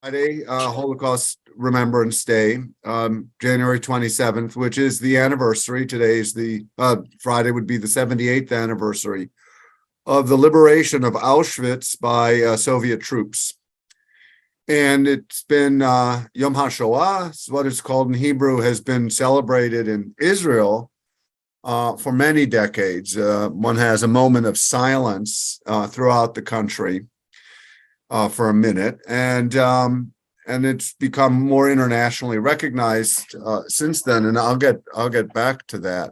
Friday, Holocaust Remembrance Day, January 27th, which is the anniversary. Today's the Friday would be the 78th anniversary of the liberation of Auschwitz by Soviet troops. And it's been Yom HaShoah, what it's called in Hebrew, has been celebrated in Israel for many decades. One has a moment of silence throughout the country for a minute, and it's become more internationally recognized since then. And I'll get back to that.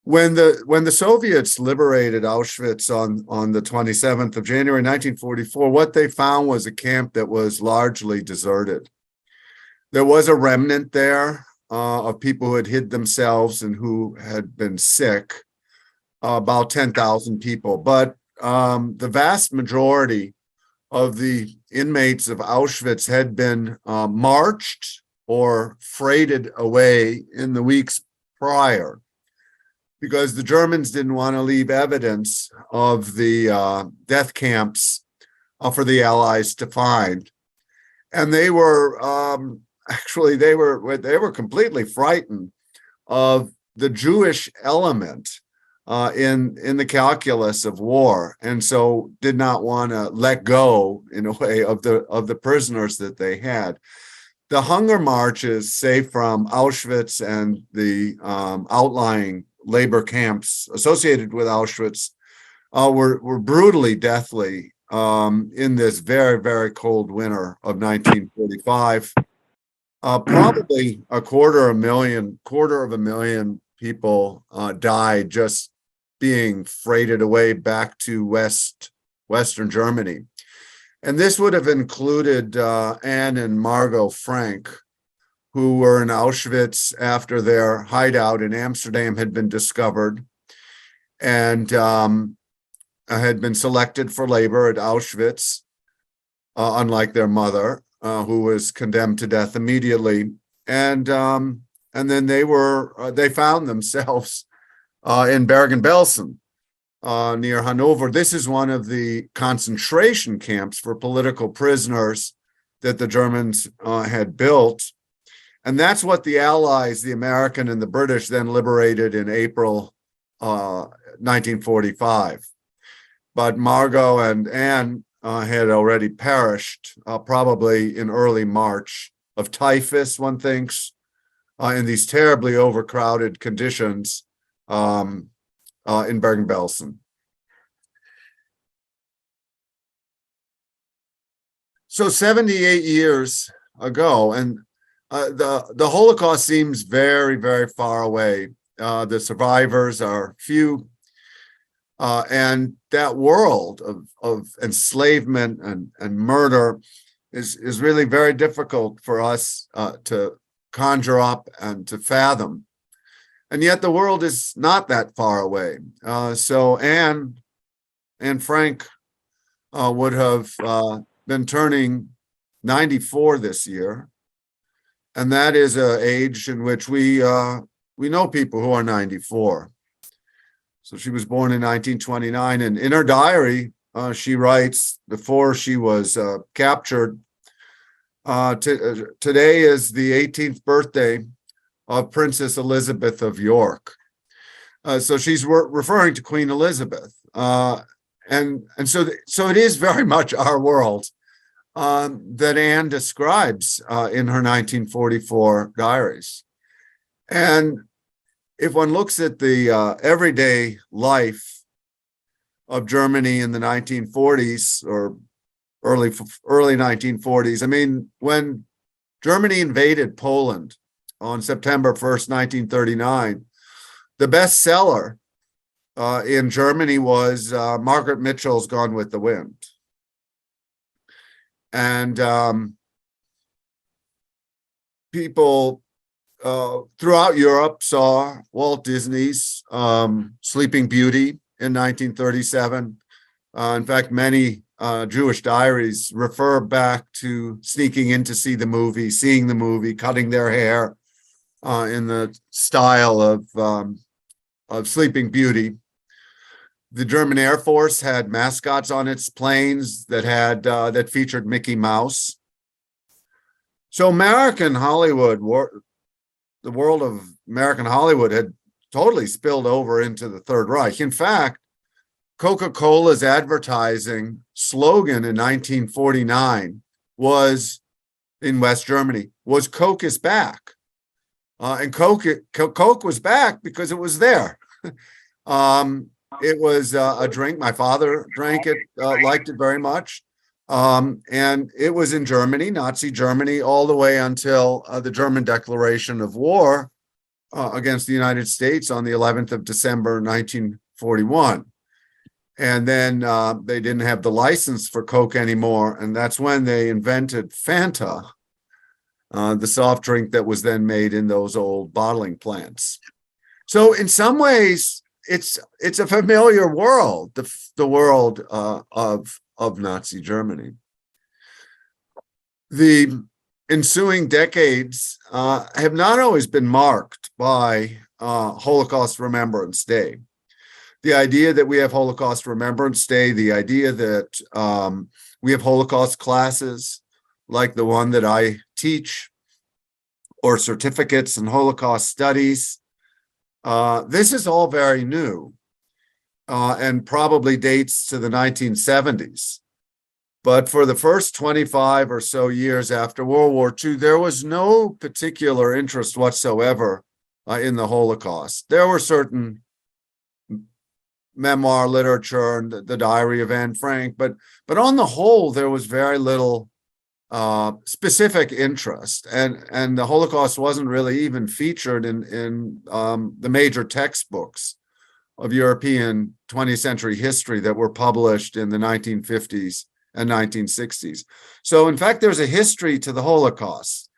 When the Soviets liberated Auschwitz on the 27th of January 1944, what they found was a camp that was largely deserted. There was a remnant there of people who had hid themselves and who had been sick, about 10,000 people, but the vast majority of the inmates of Auschwitz had been marched or freighted away in the weeks prior, because the Germans didn't want to leave evidence of the death camps for the Allies to find. And they were actually they were completely frightened of the Jewish element in the calculus of war, and so did not want to let go, in a way, of the prisoners that they had. The hunger marches, say from Auschwitz and the outlying labor camps associated with Auschwitz, were brutally deathly in this very, very cold winter of 1945. Probably a quarter of a million people died just being freighted away back to Western Germany. And this would have included Anne and Margot Frank, who were in Auschwitz after their hideout in Amsterdam had been discovered, and had been selected for labor at Auschwitz, unlike their mother, who was condemned to death immediately. And then they found themselves in Bergen-Belsen, near Hanover. This is one of the concentration camps for political prisoners that the Germans had built. And that's what the Allies, the American and the British, then liberated in April 1945. But Margot and Anne had already perished, probably in early March, of typhus, one thinks, in these terribly overcrowded conditions in Bergen-Belsen. So 78 years ago, and the Holocaust seems very, very far away. The survivors are few, and that world of enslavement and murder is really very difficult for us to conjure up and to fathom. And yet the world is not that far away. So Anne and Frank would have been turning 94 this year. And that is an age in which we know people who are 94. So she was born in 1929. And in her diary, she writes, before she was captured, today is the 18th birthday of Princess Elizabeth of York. So she's referring to Queen Elizabeth. And so it is very much our world that Anne describes in her 1944 diaries. And if one looks at the everyday life of Germany in the 1940s or early 1940s, I mean, when Germany invaded Poland on September 1st, 1939, the bestseller in Germany was Margaret Mitchell's Gone with the Wind. And people throughout Europe saw Walt Disney's Sleeping Beauty in 1937. In fact, many Jewish diaries refer back to sneaking in to see the movie, seeing the movie, cutting their hair in the style of Sleeping Beauty. The German Air Force had mascots on its planes that featured Mickey Mouse. So American Hollywood, the world of American Hollywood had totally spilled over into the Third Reich. In fact, Coca-Cola's advertising slogan in 1949 was, in West Germany, was "Coke is back." And Coke was back because it was there. It was a drink. My father drank it, liked it very much. And it was in Germany, Nazi Germany, all the way until the German declaration of war against the United States on the 11th of December, 1941. And then they didn't have the license for Coke anymore. And that's when they invented Fanta, the soft drink that was then made in those old bottling plants. So in some ways, it's a familiar world, the world of Nazi Germany. The ensuing decades have not always been marked by Holocaust Remembrance Day. The idea that we have Holocaust Remembrance Day, the idea that we have Holocaust classes like the one that I teach, or certificates in Holocaust studies, this is all very new and probably dates to the 1970s. But for the first 25 or so years after World War II, there was no particular interest whatsoever in the Holocaust. There were certain memoir literature and the Diary of Anne Frank, but on the whole, there was very little specific interest, and the Holocaust wasn't really even featured in the major textbooks of European 20th century history that were published in the 1950s and 1960s. So in fact, there's a history to the Holocaust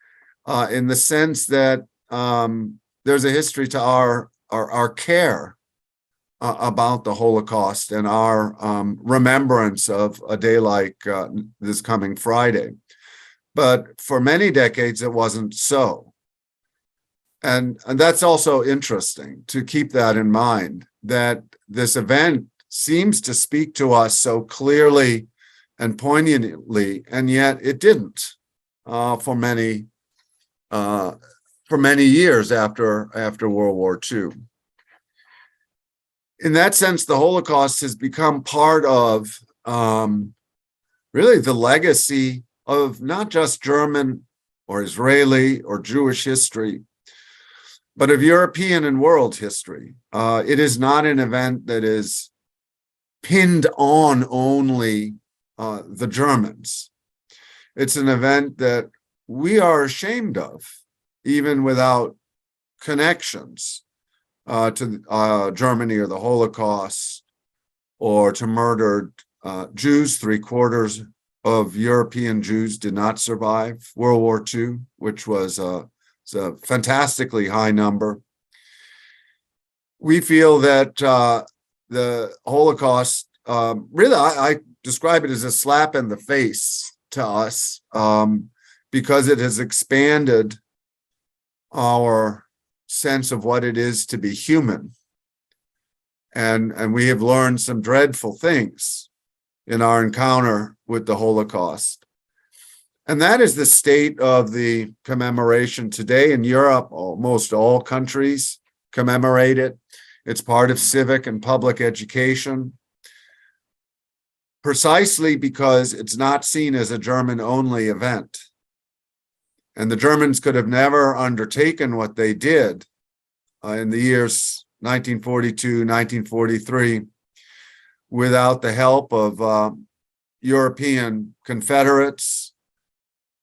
in the sense that there's a history to our care about the Holocaust and our remembrance of a day like this coming Friday. But for many decades, it wasn't so. And that's also interesting to keep that in mind, that this event seems to speak to us so clearly and poignantly, and yet it didn't for many years after World War II. In that sense, the Holocaust has become part of really the legacy of not just German or Israeli or Jewish history, but of European and world history. It is not an event that is pinned on only the Germans. It's an event that we are ashamed of, even without connections to Germany or the Holocaust or to murdered Jews. 3/4 of European Jews did not survive World War II, which was a fantastically high number. We feel that the Holocaust, really, I describe it as a slap in the face to us because it has expanded our sense of what it is to be human. And we have learned some dreadful things in our encounter with the Holocaust. And that is the state of the commemoration today in Europe. Almost all countries commemorate it. It's part of civic and public education, precisely because it's not seen as a German-only event. And the Germans could have never undertaken what they did in the years 1942, 1943, without the help of European Confederates.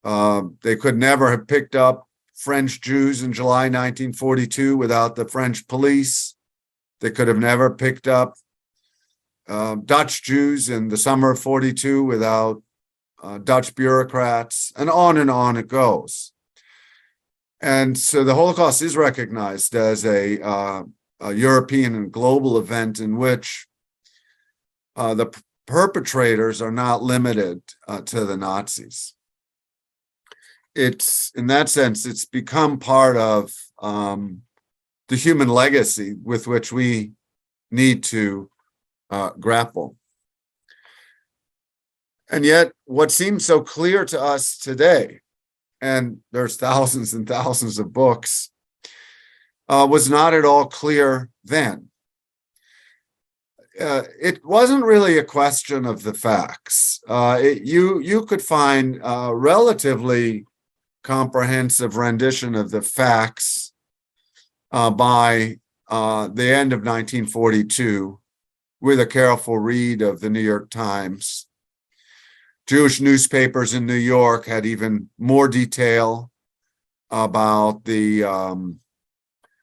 They could never have picked up French Jews in July 1942 without the French police. They could have never picked up Dutch Jews in the summer of 42 without Dutch bureaucrats, and on it goes. And so the Holocaust is recognized as a European and global event in which the perpetrators are not limited to the Nazis. It's, in that sense, it's become part of the human legacy with which we need to grapple. And yet, what seems so clear to us today, and there's thousands and thousands of books, was not at all clear then. It wasn't really a question of the facts. You could find a relatively comprehensive rendition of the facts by the end of 1942 with a careful read of the New York Times. Jewish newspapers in New York had even more detail about the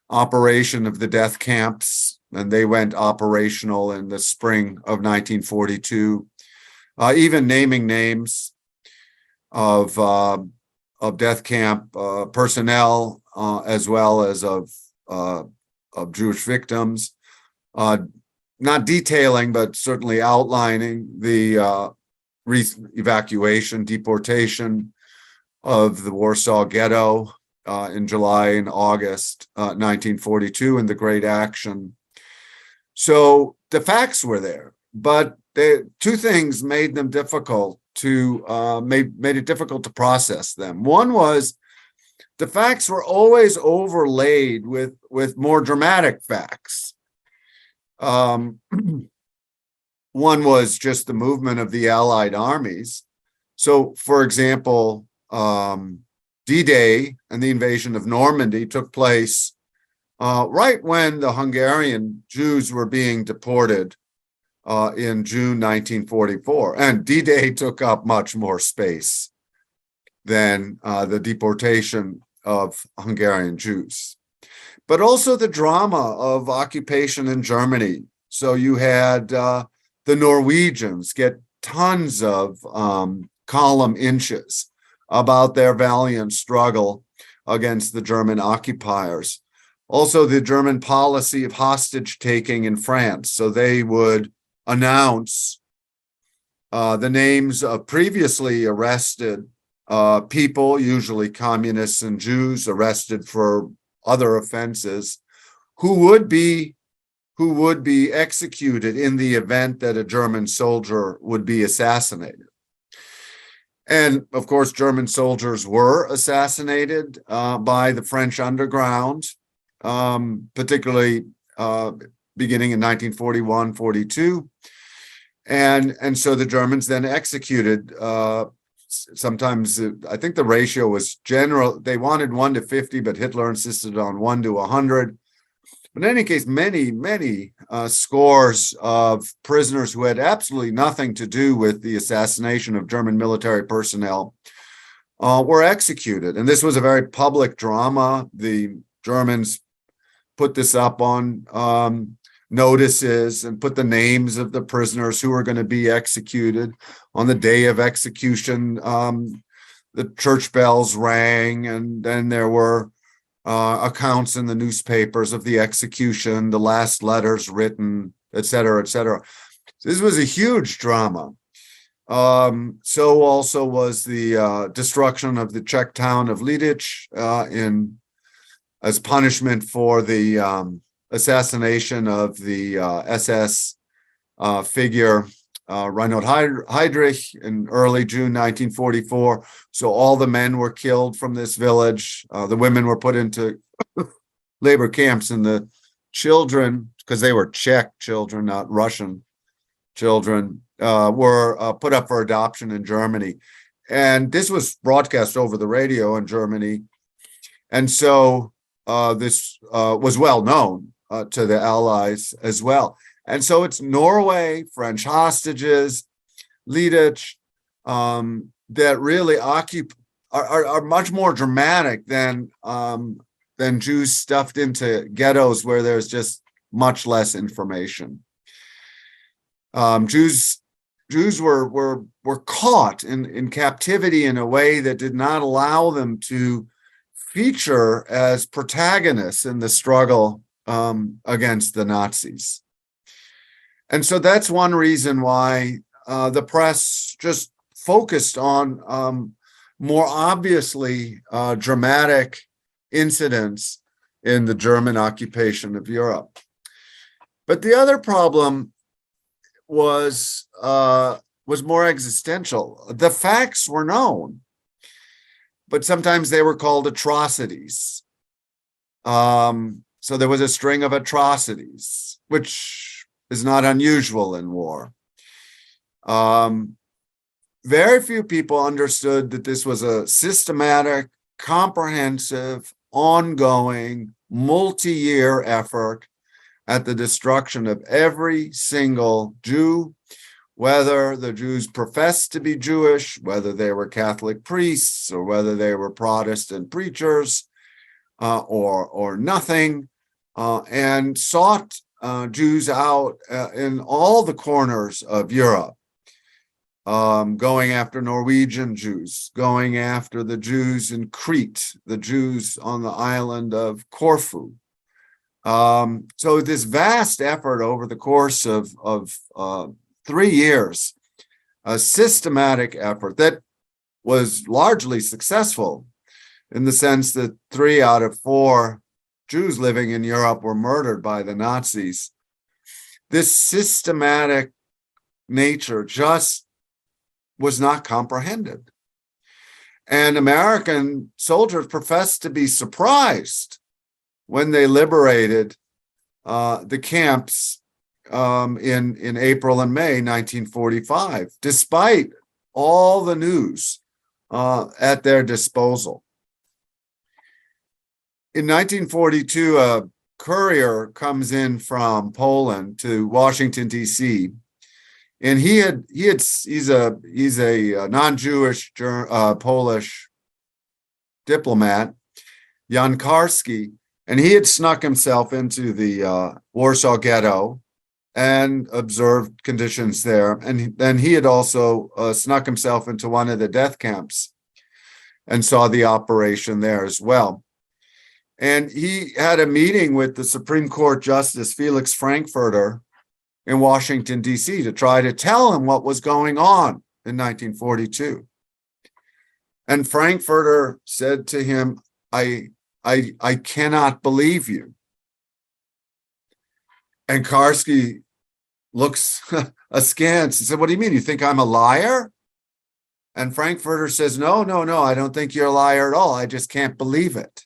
operation of the death camps, and they went operational in the spring of 1942, even naming names of death camp personnel, as well as of Jewish victims, not detailing, but certainly outlining the evacuation, deportation of the Warsaw Ghetto in July and August 1942, and the Great Action. So the facts were there, but two things made them difficult to made it difficult to process them. One was the facts were always overlaid with more dramatic facts. One was just the movement of the Allied armies. So, for example, D-Day and the invasion of Normandy took place right when the Hungarian Jews were being deported in June 1944. And D-Day took up much more space than the deportation of Hungarian Jews. But also the drama of occupation in Germany. So you had the Norwegians get tons of column inches about their valiant struggle against the German occupiers. Also, the German policy of hostage taking in France. So they would announce the names of previously arrested people, usually communists and Jews, arrested for other offenses, who would be executed in the event that a German soldier would be assassinated. And of course, German soldiers were assassinated by the French underground, particularly beginning in 1941, 42. And so the Germans then executed, sometimes I think the ratio was general. They wanted 1 to 50, but Hitler insisted on 1 to 100. But in any case, many scores of prisoners who had absolutely nothing to do with the assassination of German military personnel were executed. And this was a very public drama. The Germans put this up on notices and put the names of the prisoners who were going to be executed. On the day of execution, the church bells rang, and then there were accounts in the newspapers of the execution, the last letters written, et cetera, et cetera. This was a huge drama. So also was the destruction of the Czech town of Lidice as punishment for the assassination of the SS figure Reinhold Heydrich in early June 1944. So all the men were killed from this village. The women were put into labor camps, and the children, because they were Czech children, not Russian children, were put up for adoption in Germany. And this was broadcast over the radio in Germany. And so this was well known to the Allies as well. And so it's Norway, French hostages, Lidice, that really are much more dramatic than Jews stuffed into ghettos where there's just much less information. Jews were caught in captivity in a way that did not allow them to feature as protagonists in the struggle against the Nazis. And so that's one reason why the press just focused on more obviously dramatic incidents in the German occupation of Europe. But the other problem was more existential. The facts were known, but sometimes they were called atrocities. So there was a string of atrocities, which is not unusual in war. Very few people understood that this was a systematic, comprehensive, ongoing, multi-year effort at the destruction of every single Jew, whether the Jews professed to be Jewish, whether they were Catholic priests, or whether they were Protestant preachers, or nothing, and sought Jews out in all the corners of Europe, going after Norwegian Jews, going after the Jews in Crete, the Jews on the island of Corfu. So this vast effort over the course of 3 years, a systematic effort that was largely successful in the sense that 3 out of 4 Jews living in Europe were murdered by the Nazis. This systematic nature just was not comprehended. And American soldiers professed to be surprised when they liberated the camps in April and May 1945, despite all the news at their disposal. In 1942, a courier comes in from Poland to Washington, D.C., and he's a non-Jewish Polish diplomat, Jan Karski, and he had snuck himself into the Warsaw Ghetto and observed conditions there. And then he had also snuck himself into one of the death camps and saw the operation there as well. And he had a meeting with the Supreme Court Justice Felix Frankfurter in Washington, D.C., to try to tell him what was going on in 1942. And Frankfurter said to him, I cannot believe you. And Karski looks askance and said, what do you mean? You think I'm a liar? And Frankfurter says, no, I don't think you're a liar at all. I just can't believe it.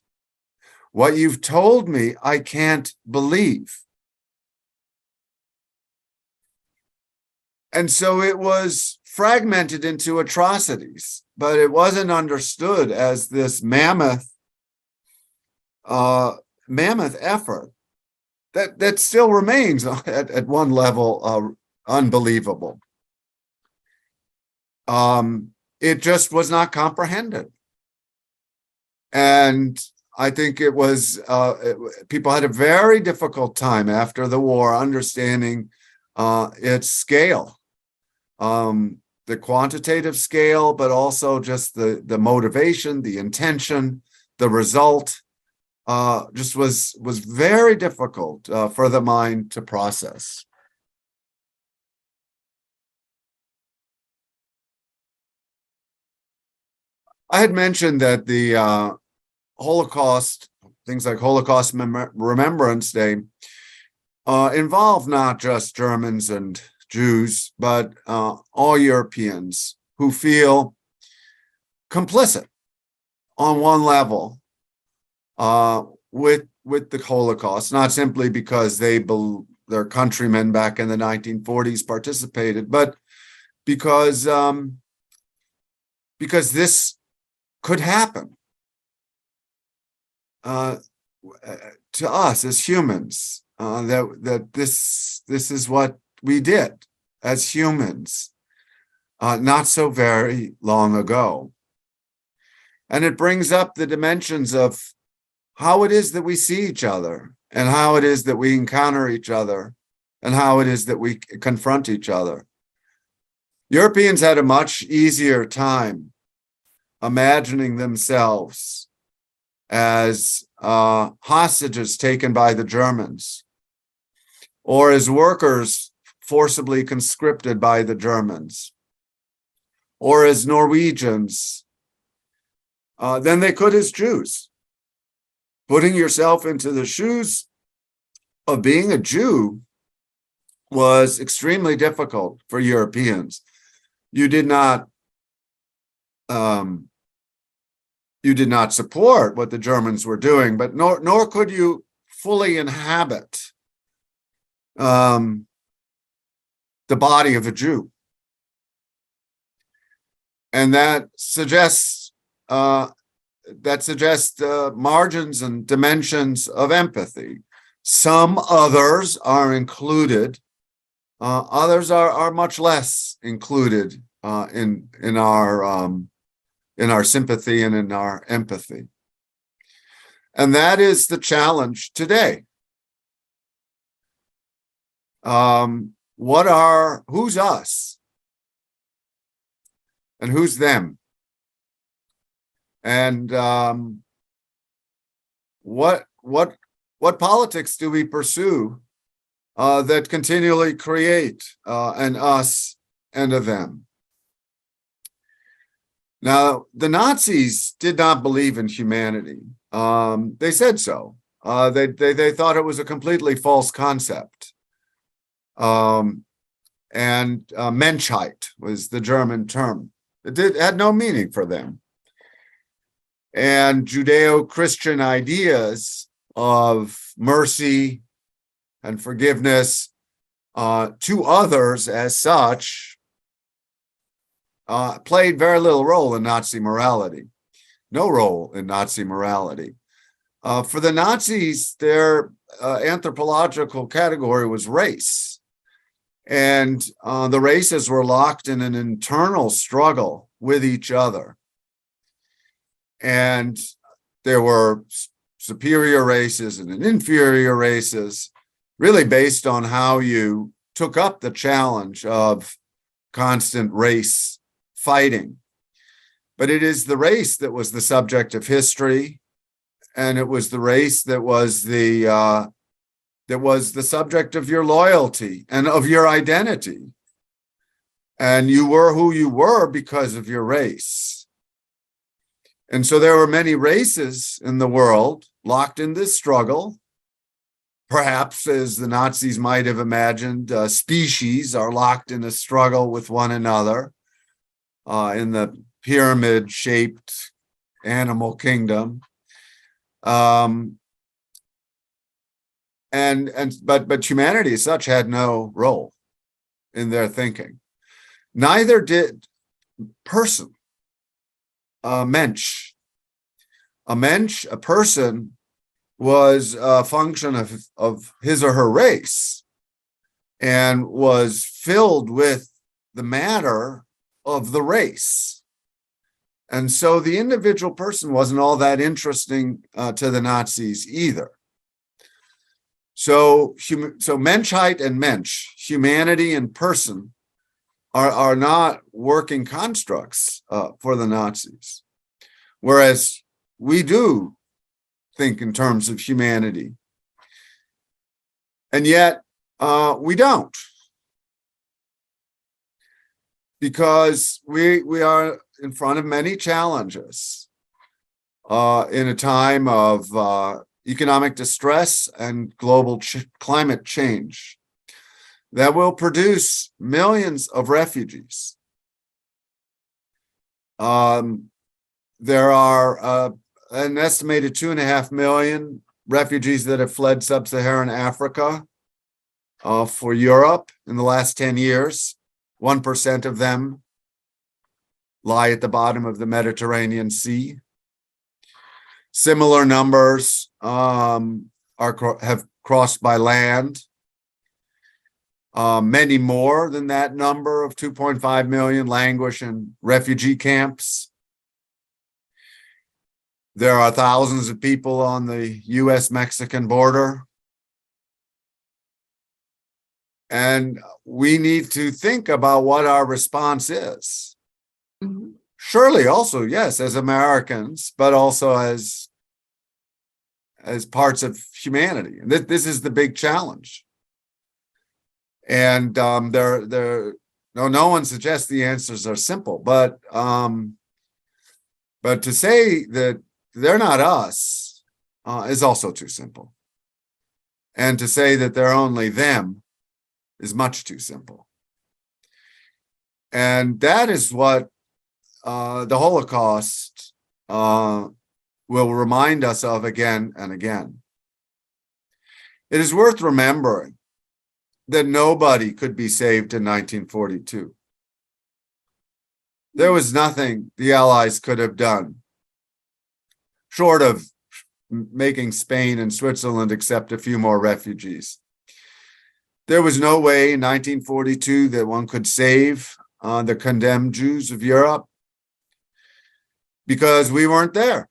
What you've told me, I can't believe. And so it was fragmented into atrocities, but it wasn't understood as this mammoth effort that still remains at one level unbelievable. It just was not comprehended. And I think it was, people had a very difficult time after the war understanding its scale, the quantitative scale, but also just the motivation, the intention, the result, just was very difficult for the mind to process. I had mentioned that the Holocaust, things like Holocaust Remembrance Day, involve not just Germans and Jews, but all Europeans who feel complicit on one level with the Holocaust, not simply because their countrymen back in the 1940s participated, but because this could happen to us as humans, that this is what we did as humans not so very long ago. And it brings up the dimensions of how it is that we see each other, and how it is that we encounter each other, and how it is that we confront each other. Europeans had a much easier time imagining themselves as hostages taken by the Germans, or as workers forcibly conscripted by the Germans, or as Norwegians, than they could as Jews. Putting yourself into the shoes of being a Jew was extremely difficult for Europeans. You did not um, you did not support what the Germans were doing, but nor could you fully inhabit the body of a Jew, and that suggests margins and dimensions of empathy. Some others are included. Others are much less included in our sympathy and in our empathy. And that is the challenge today. Who's us and who's them? And what politics do we pursue that continually create an us and a them? Now, the Nazis did not believe in humanity. They said so. They thought it was a completely false concept. And Menschheit was the German term. It had no meaning for them. And Judeo-Christian ideas of mercy and forgiveness to others as such played very little role in Nazi morality. No role in Nazi morality. For the Nazis, their anthropological category was race. And the races were locked in an internal struggle with each other. And there were superior races and inferior races, really based on how you took up the challenge of constant race fighting. But it is the race that was the subject of history, and it was the race that was the subject of your loyalty and of your identity. And you were who you were because of your race. And so there were many races in the world locked in this struggle. Perhaps, as the Nazis might have imagined, species are locked in a struggle with one another in the pyramid-shaped animal kingdom. But humanity as such had no role in their thinking. Neither did person. Mensch. A mensch, a person, was a function of his or her race and was filled with the matter of the race. And so the individual person wasn't all that interesting to the Nazis either. So Menschheit and Mensch, humanity and person, are not working constructs for the Nazis. Whereas we do think in terms of humanity. And yet we don't. Because we are in front of many challenges in a time of economic distress and global climate change that will produce millions of refugees. There are an estimated 2.5 million refugees that have fled sub-Saharan Africa for Europe in the last 10 years. 1% of them lie at the bottom of the Mediterranean Sea. Similar numbers have crossed by land. Many more than that number of 2.5 million languish in refugee camps. There are thousands of people on the US-Mexican border. And we need to think about what our response is. Mm-hmm. Surely also, yes, as Americans, but also as parts of humanity. And this is the big challenge. And no one suggests the answers are simple, but to say that they're not us is also too simple. And to say that they're only them is much too simple. And that is what the Holocaust will remind us of again and again. It is worth remembering that nobody could be saved in 1942. There was nothing the Allies could have done, short of making Spain and Switzerland accept a few more refugees. There was no way in 1942 that one could save the condemned Jews of Europe because we weren't there.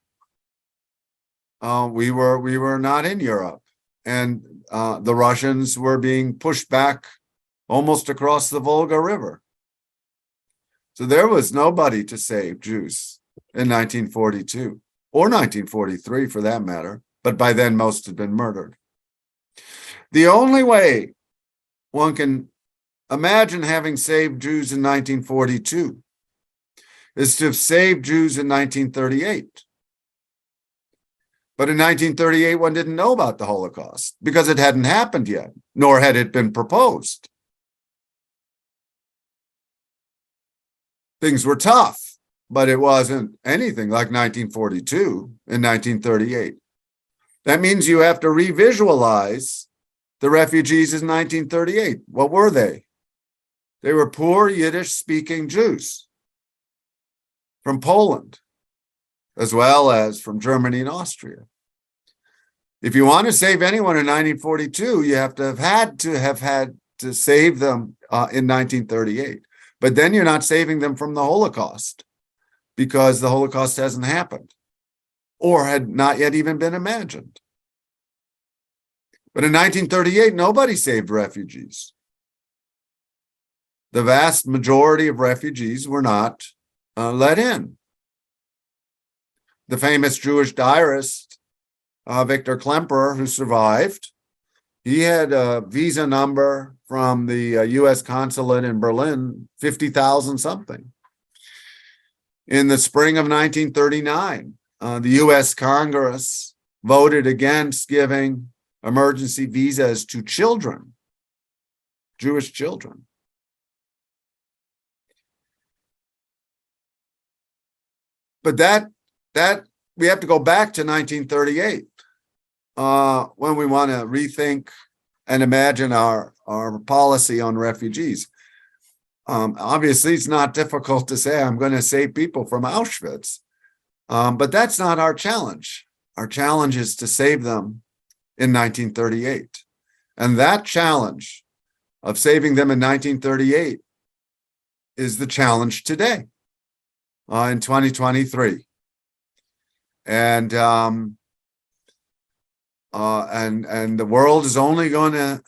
We were not in Europe, and the Russians were being pushed back almost across the Volga River. So there was nobody to save Jews in 1942 or 1943 for that matter, but by then most had been murdered. The only way one can imagine having saved Jews in 1942 is to have saved Jews in 1938. But in 1938, one didn't know about the Holocaust because it hadn't happened yet, nor had it been proposed. Things were tough, but it wasn't anything like 1942 and 1938. That means you have to revisualize the refugees in 1938. What were they? They were poor Yiddish-speaking Jews from Poland, as well as from Germany and Austria. If you want to save anyone in 1942, you have had to save them in 1938. But then you're not saving them from the Holocaust because the Holocaust hasn't happened or had not yet even been imagined. But in 1938, nobody saved refugees. The vast majority of refugees were not let in. The famous Jewish diarist, Victor Klemperer, who survived, he had a visa number from the U.S. consulate in Berlin, 50,000 something. In the spring of 1939, the U.S. Congress voted against giving emergency visas to children, Jewish children. But that we have to go back to 1938 when we want to rethink and imagine our policy on refugees. Obviously, it's not difficult to say I'm going to save people from Auschwitz, but that's not our challenge. Our challenge is to save them in 1938. And that challenge of saving them in 1938 is the challenge today in 2023. And the world is only going to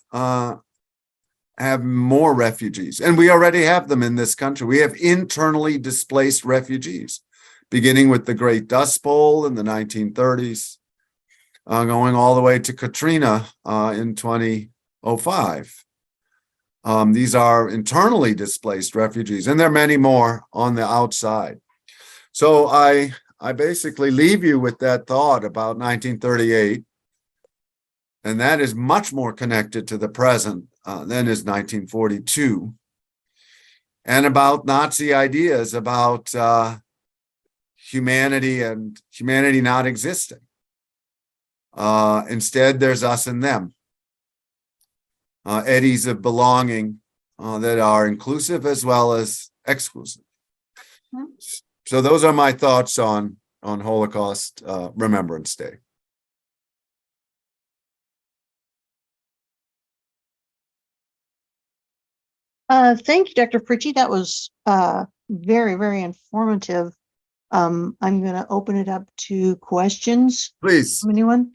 have more refugees. And we already have them in this country. We have internally displaced refugees, beginning with the Great Dust Bowl in the 1930s, going all the way to Katrina in 2005. These are internally displaced refugees, and there are many more on the outside. So I basically leave you with that thought about 1938, and that is much more connected to the present than is 1942, and about Nazi ideas about humanity and humanity not existing. Instead, there's us and them, eddies of belonging that are inclusive as well as exclusive. So those are my thoughts on Holocaust Remembrance Day. Thank you, Dr. Fritzsche. That was very, very informative. I'm going to open it up to questions. Please. From anyone?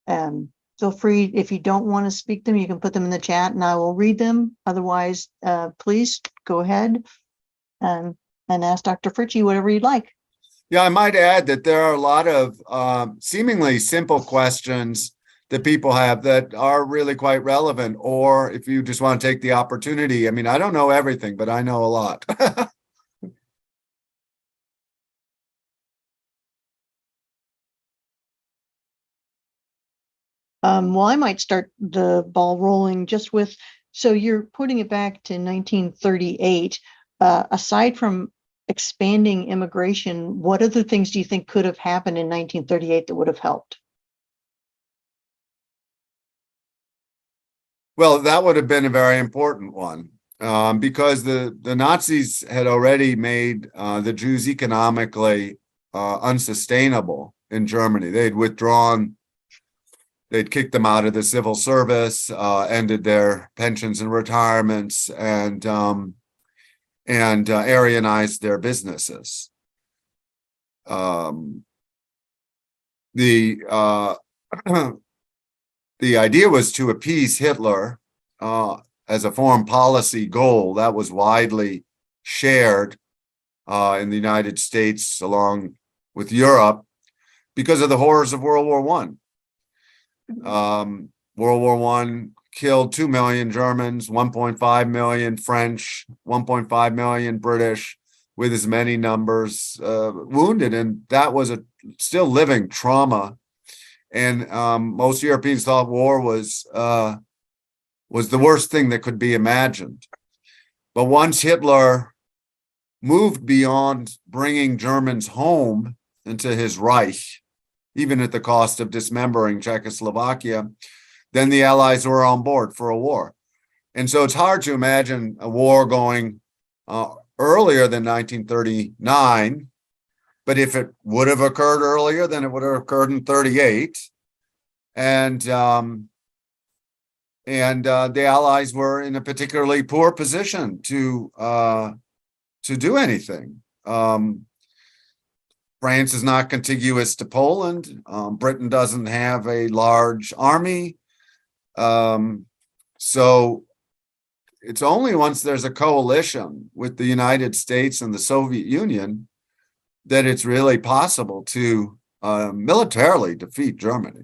Feel free, if you don't want to speak them, you can put them in the chat and I will read them. Otherwise, please go ahead and ask Dr. Fritzsche whatever you'd like. Yeah, I might add that there are a lot of seemingly simple questions that people have that are really quite relevant. Or if you just want to take the opportunity, I mean, I don't know everything, but I know a lot. Well, I might start the ball rolling just with, So you're putting it back to 1938. Aside from expanding immigration, what other things do you think could have happened in 1938 that would have helped? Well, that would have been a very important one, because the Nazis had already made the Jews economically unsustainable in Germany. They'd withdrawn, they'd kicked them out of the civil service, ended their pensions and retirements, and Aryanized their businesses. The the idea was to appease Hitler as a foreign policy goal that was widely shared in the United States along with Europe because of the horrors of World War One. World War One killed 2 million Germans, 1.5 million French, 1.5 million British, with as many numbers wounded, and that was a still living trauma. And most Europeans thought war was the worst thing that could be imagined. But once Hitler moved beyond bringing Germans home into his Reich, even at the cost of dismembering Czechoslovakia, then the Allies were on board for a war. And so it's hard to imagine a war going earlier than 1939. But if it would have occurred earlier, then it would have occurred in 38. And the Allies were in a particularly poor position to do anything. France is not contiguous to Poland. Britain doesn't have a large army. So it's only once there's a coalition with the United States and the Soviet Union that it's really possible to militarily defeat Germany.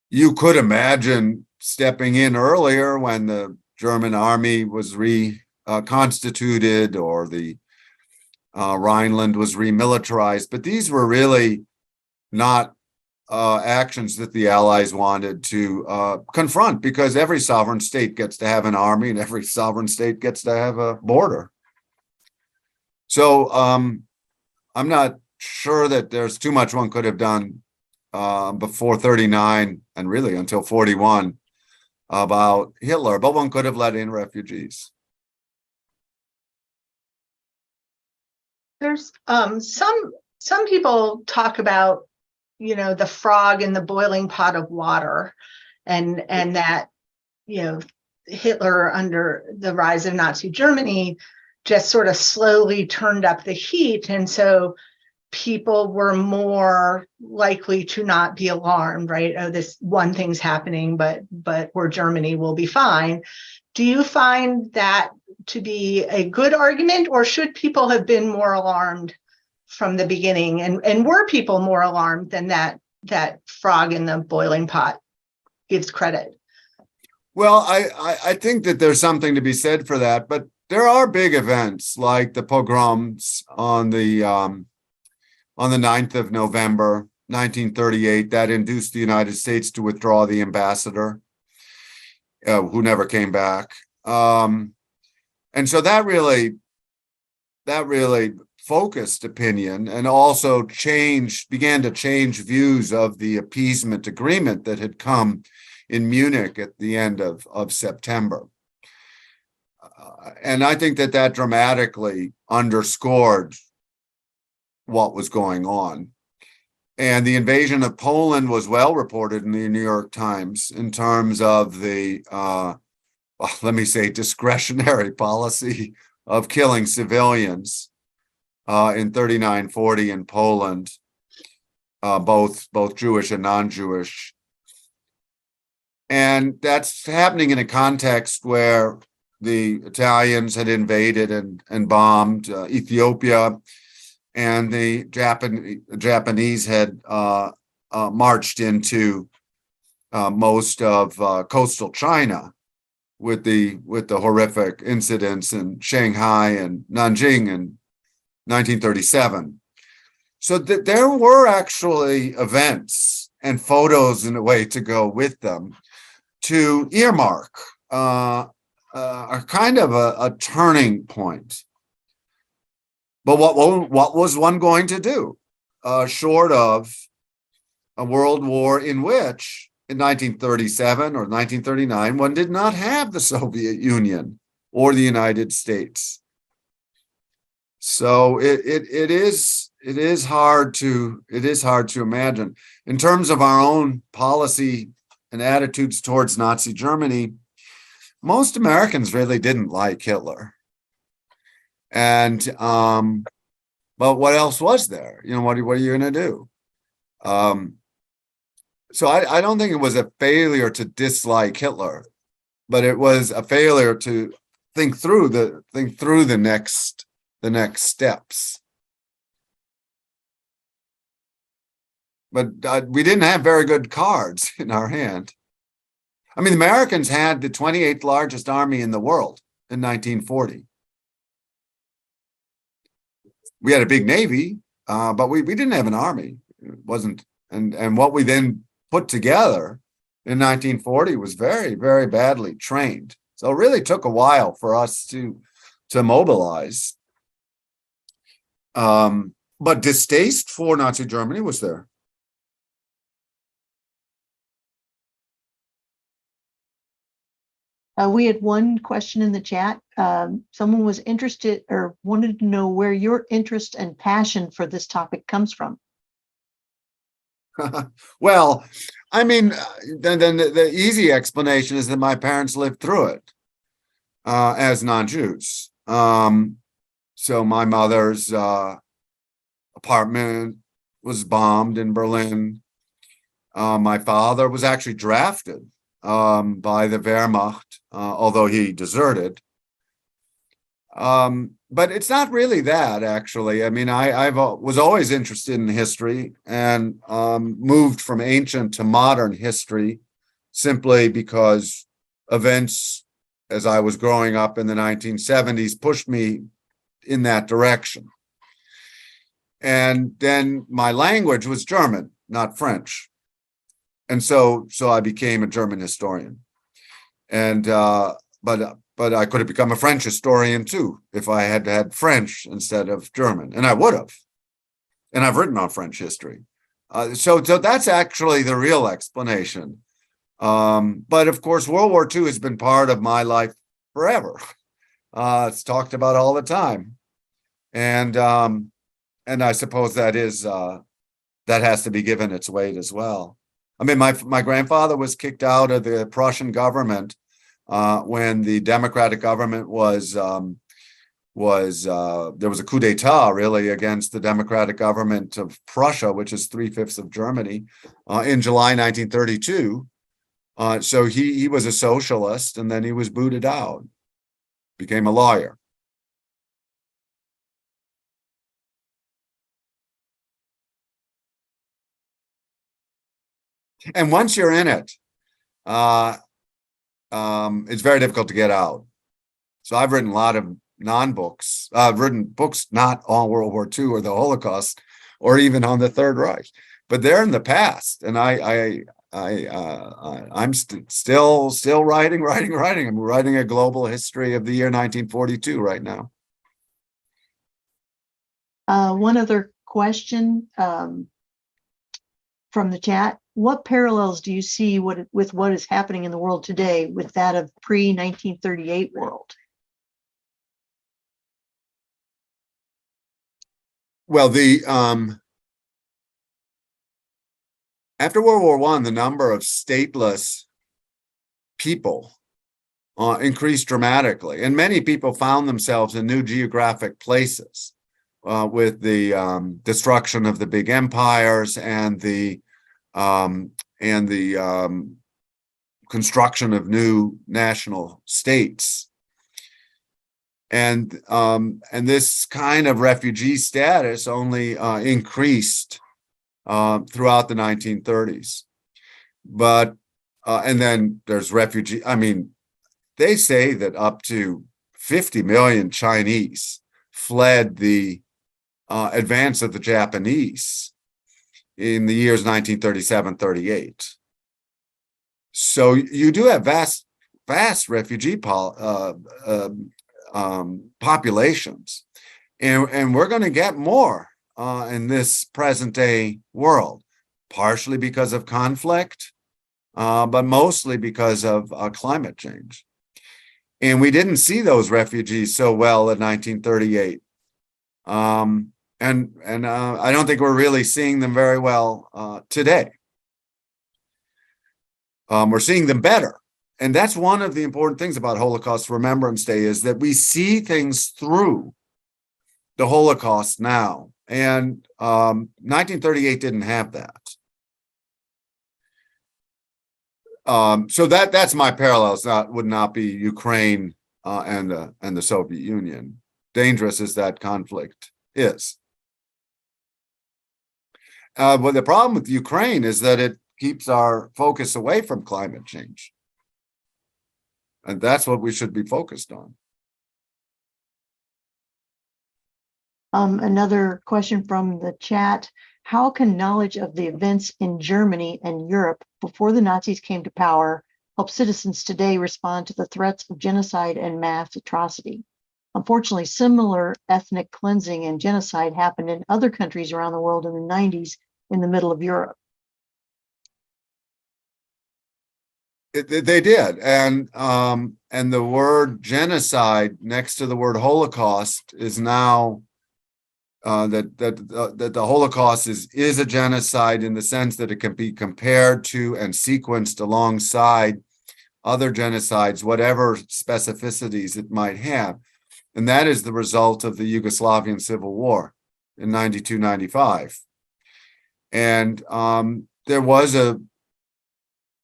You could imagine stepping in earlier when the German army was reconstituted or the Rhineland was remilitarized, but these were really not actions that the Allies wanted to confront, because every sovereign state gets to have an army and every sovereign state gets to have a border. So I'm not sure that there's too much one could have done before 39 and really until 41 about Hitler, but one could have let in refugees. There's some people talk about, the frog in the boiling pot of water, and that, Hitler, under the rise of Nazi Germany, just sort of slowly turned up the heat, and so people were more likely to not be alarmed, right? Oh, this one thing's happening, but we're Germany, will be fine. Do you find that to be a good argument, or should people have been more alarmed from the beginning? And were people more alarmed than that frog in the boiling pot gives credit? Well, I think that there's something to be said for that, but there are big events like the pogroms on the 9th of November, 1938, that induced the United States to withdraw the ambassador, who never came back. And so that really focused opinion, and also began to change views of the appeasement agreement that had come in Munich at the end of September. And I think that dramatically underscored what was going on. And the invasion of Poland was well reported in the New York Times in terms of the, let me say, discretionary policy of killing civilians in 39-40 in Poland, both Jewish and non-Jewish. And that's happening in a context where the Italians had invaded and bombed Ethiopia, and the Japanese had marched into most of coastal China with the horrific incidents in Shanghai and Nanjing in 1937. So there were actually events and photos in a way to go with them to earmark are kind of a turning point. But what was one going to do, short of a world war in which, in 1937 or 1939, one did not have the Soviet Union or the United States. So it is hard to imagine. In terms of our own policy and attitudes towards Nazi Germany, most Americans really didn't like Hitler. And but what else was there? What are you going to do? So I don't think it was a failure to dislike Hitler, but it was a failure to think through the next steps. But we didn't have very good cards in our hand. I mean, the Americans had the 28th largest army in the world in 1940. We had a big navy, but we didn't have an army. It wasn't, and what we then put together in 1940 was very, very badly trained. So it really took a while for us to mobilize. But distaste for Nazi Germany was there. We had one question in the chat. Someone was interested or wanted to know where your interest and passion for this topic comes from. Well, I mean, then the easy explanation is that my parents lived through it as non-Jews. So my mother's apartment was bombed in Berlin. My father was actually drafted by the Wehrmacht, although he deserted. But it's not really that, actually. I mean, I was always interested in history and moved from ancient to modern history simply because events as I was growing up in the 1970s pushed me in that direction. And then my language was German, not French. And so I became a German historian. And but I could have become a French historian too if I had had French instead of German, and I would have. And I've written on French history. So that's actually the real explanation. But of course, World War II has been part of my life forever. It's talked about all the time, and I suppose that has to be given its weight as well. I mean, my grandfather was kicked out of the Prussian government when the democratic government was there was a coup d'etat really against the democratic government of Prussia, which is 3/5 of Germany, in July 1932. So he was a socialist, and then he was booted out, became a lawyer. And once you're in it, it's very difficult to get out. So I've written a lot of non-books. I've written books not on World War II or the Holocaust, or even on the Third Reich, but they're in the past. And I'm still writing. I'm writing a global history of the year 1942 right now. One other question from the chat. What parallels do you see with what is happening in the world today with that of pre-1938 world? Well, after World War I, the number of stateless people increased dramatically, and many people found themselves in new geographic places with the destruction of the big empires and the construction of new national states. And this kind of refugee status only increased throughout the 1930s. But and then there's refugee. I mean, they say that up to 50 million Chinese fled the advance of the Japanese in the years 1937-38. So you do have vast vast refugee populations, and we're going to get more in this present day world, partially because of conflict, but mostly because of climate change. And we didn't see those refugees so well in 1938. And I don't think we're really seeing them very well today. We're seeing them better. And that's one of the important things about Holocaust Remembrance Day, is that we see things through the Holocaust now. And 1938 didn't have that. So that's my parallels. Would not be Ukraine and the Soviet Union. Dangerous as that conflict is. But the problem with Ukraine is that it keeps our focus away from climate change. And that's what we should be focused on. Another question from the chat. How can knowledge of the events in Germany and Europe before the Nazis came to power help citizens today respond to the threats of genocide and mass atrocity? Unfortunately, similar ethnic cleansing and genocide happened in other countries around the world in the 90s in the middle of Europe. They did, and the word genocide next to the word Holocaust is now that the Holocaust is a genocide in the sense that it can be compared to and sequenced alongside other genocides, whatever specificities it might have, and that is the result of the Yugoslavian Civil War in 92-95, and there was a.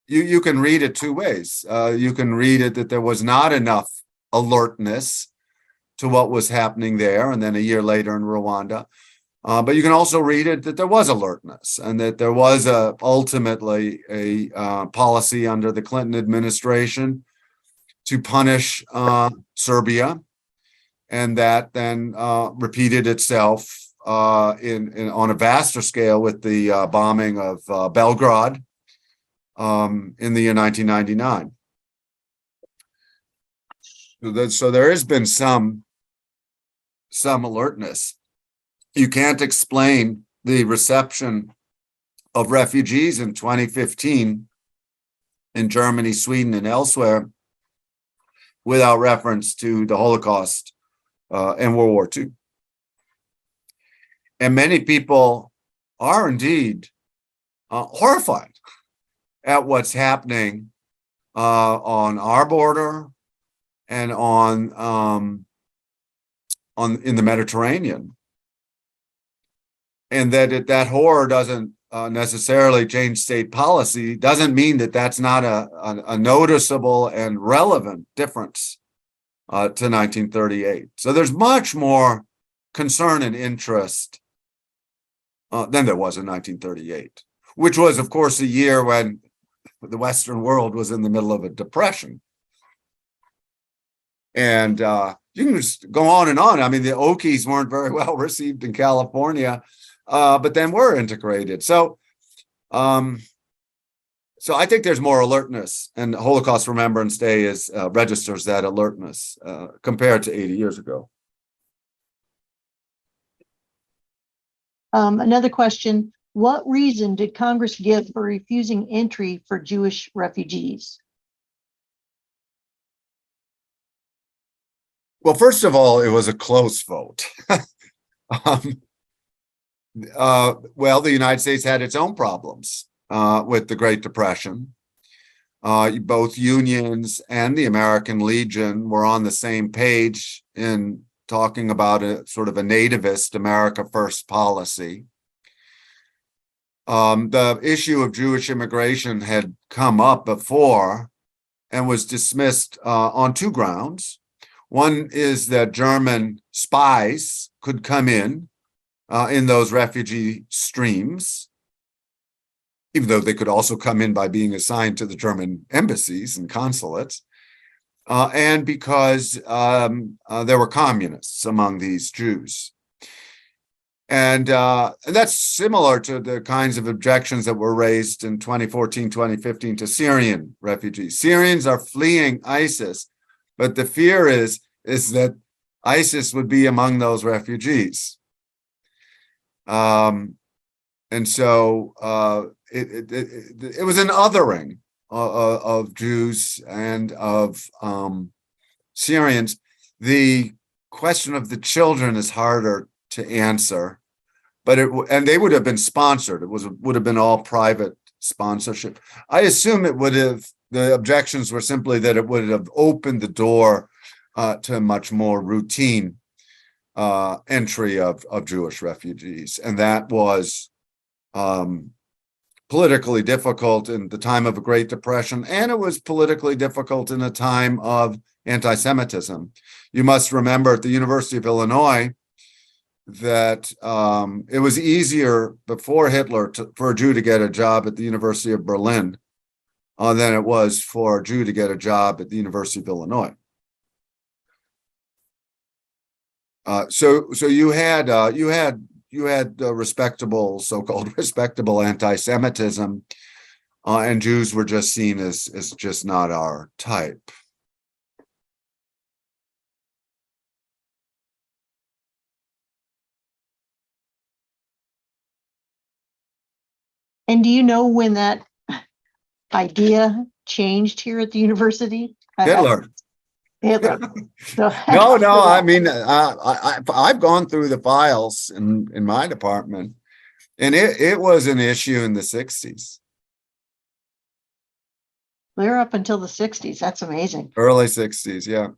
You can read it two ways. You can read it that there was not enough alertness to what was happening there, and then a year later in Rwanda. But you can also read it that there was alertness, and that there was ultimately a policy under the Clinton administration to punish Serbia, and that then repeated itself on a vaster scale with the bombing of Belgrade in the year 1999. So there has been some alertness. You can't explain the reception of refugees in 2015 in Germany, Sweden, and elsewhere without reference to the Holocaust and World War II. And many people are indeed horrified at what's happening on our border and on in the Mediterranean, and that horror doesn't necessarily change state policy. Doesn't mean that that's not a noticeable and relevant difference to 1938. So there's much more concern and interest than there was in 1938, which was, of course, a year when the Western world was in the middle of a depression. And you can just go on and on. I mean, the Okies weren't very well received in California, but then were integrated. So I think there's more alertness, and Holocaust Remembrance Day registers that alertness compared to 80 years ago. Another question. What reason did Congress give for refusing entry for Jewish refugees? Well, first of all, it was a close vote. Well, the United States had its own problems with the Great Depression. Both unions and the American Legion were on the same page in talking about a sort of a nativist America First policy. The issue of Jewish immigration had come up before and was dismissed on two grounds. One is that German spies could come in those refugee streams, even though they could also come in by being assigned to the German embassies and consulates, and because there were communists among these Jews. And that's similar to the kinds of objections that were raised in 2014, 2015 to Syrian refugees. Syrians are fleeing ISIS, but the fear is that ISIS would be among those refugees. And so it was an othering of Jews and of Syrians. The question of the children is harder to answer, but and they would have been sponsored. It would have been all private sponsorship. I assume the objections were simply that it would have opened the door to much more routine entry of Jewish refugees, and that was politically difficult in the time of a Great Depression, and it was politically difficult in a time of anti-Semitism. You must remember at the University of Illinois that it was easier before Hitler for a Jew to get a job at the University of Berlin than it was for a Jew to get a job at the University of Illinois. So you had respectable, so-called respectable anti-Semitism, and Jews were just seen as just not our type. And do you know when that idea changed here at the university? Hitler. Hitler. So, No, I mean, I've gone through the files in my department, and it was an issue in the 60s. Clear up until the 60s. That's amazing. Early 60s, yeah.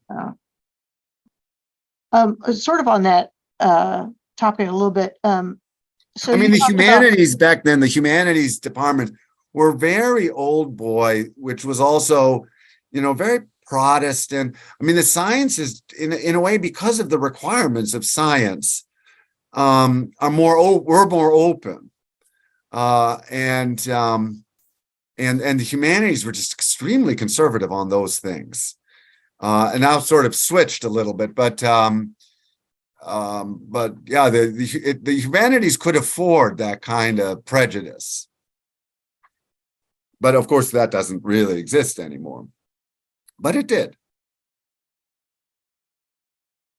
Sort of on that topic a little bit. So I mean, the talked humanities back then, the humanities department were very old boy, which was also, very Protestant. I mean, the sciences, in a way, because of the requirements of science, we're more open, and the humanities were just extremely conservative on those things, and now sort of switched a little bit, but yeah, the humanities could afford that kind of prejudice, but of course that doesn't really exist anymore. But it did.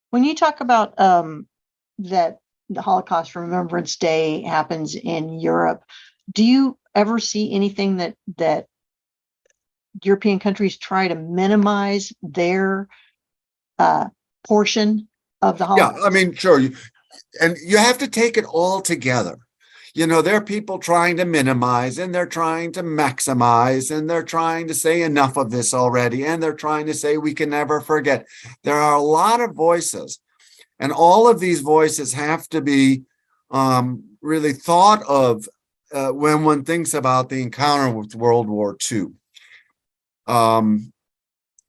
When you talk about that the Holocaust Remembrance Day happens in Europe, do you ever see anything that European countries try to minimize their portion of the Holocaust? Yeah, I mean, sure. And you have to take it all together. There are people trying to minimize, and they're trying to maximize, and they're trying to say enough of this already, and they're trying to say we can never forget. There are a lot of voices, and all of these voices have to be really thought of when one thinks about the encounter with World War II. And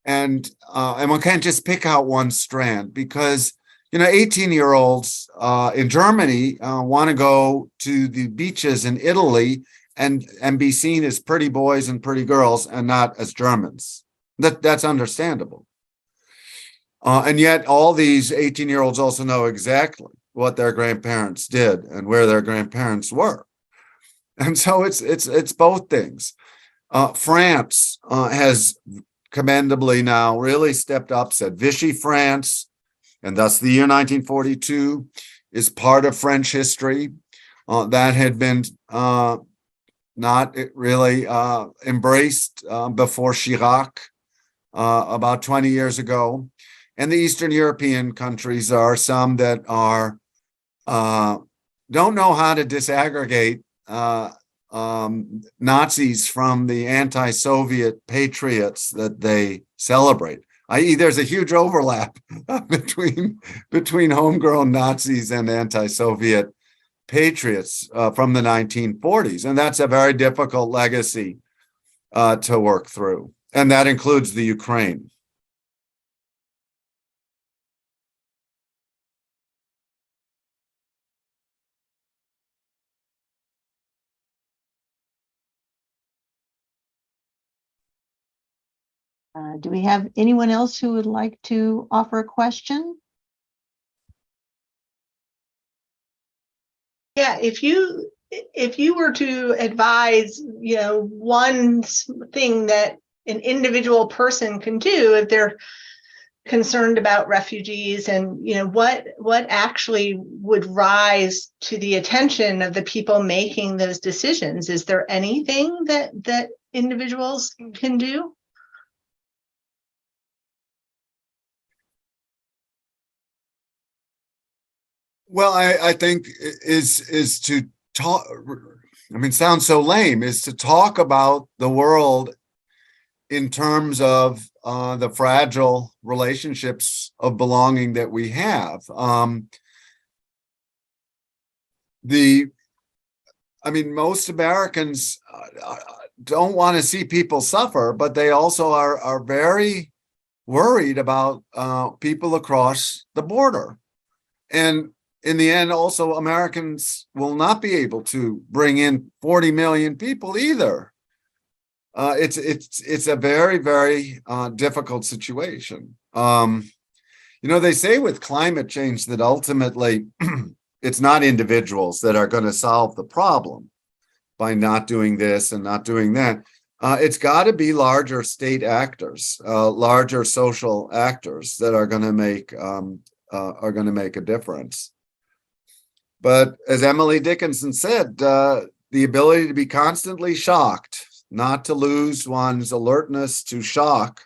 one can't just pick out one strand, because 18-year-olds in Germany want to go to the beaches in Italy and be seen as pretty boys and pretty girls and not as Germans. That's understandable. And yet all these 18-year-olds also know exactly what their grandparents did and where their grandparents were. And so it's both things. France has commendably now really stepped up, said Vichy France, and thus the year 1942 is part of French history that had been not really embraced before Chirac about 20 years ago. And the Eastern European countries are some that are don't know how to disaggregate Nazis from the anti-Soviet patriots that they celebrate. I.e., there's a huge overlap between homegrown Nazis and anti-Soviet patriots from the 1940s, and that's a very difficult legacy to work through, and that includes the Ukraine. Do we have anyone else who would like to offer a question? Yeah, if you were to advise, one thing that an individual person can do if they're concerned about refugees, and what actually would rise to the attention of the people making those decisions, is there anything that individuals can do? Well, I think is to talk. I mean, sounds so lame. Is to talk about the world in terms of the fragile relationships of belonging that we have. Most Americans don't want to see people suffer, but they also are very worried about people across the border. And in the end, also, Americans will not be able to bring in 40 million people either. It's a very, very difficult situation. They say with climate change that ultimately it's not individuals that are going to solve the problem by not doing this and not doing that. It's got to be larger state actors, larger social actors that are going to make a difference. But as Emily Dickinson said, the ability to be constantly shocked, not to lose one's alertness to shock,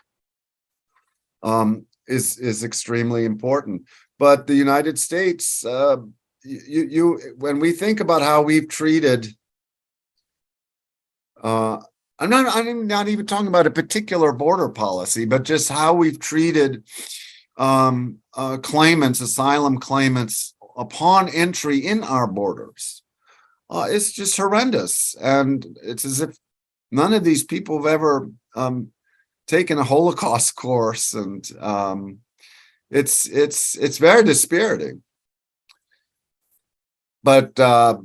is extremely important. But the United States, when we think about how we've treated, I'm not even talking about a particular border policy, but just how we've treated asylum claimants upon entry in our borders. It's just horrendous. And it's as if none of these people have ever taken a Holocaust course. And it's very dispiriting. But I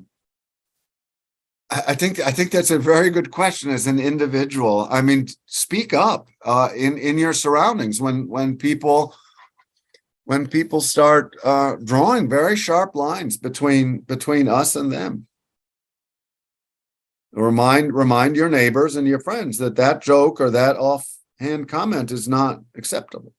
think that's a very good question as an individual. I mean, speak up in your surroundings when people start drawing very sharp lines between us and them. Remind your neighbors and your friends that joke or that offhand comment is not acceptable.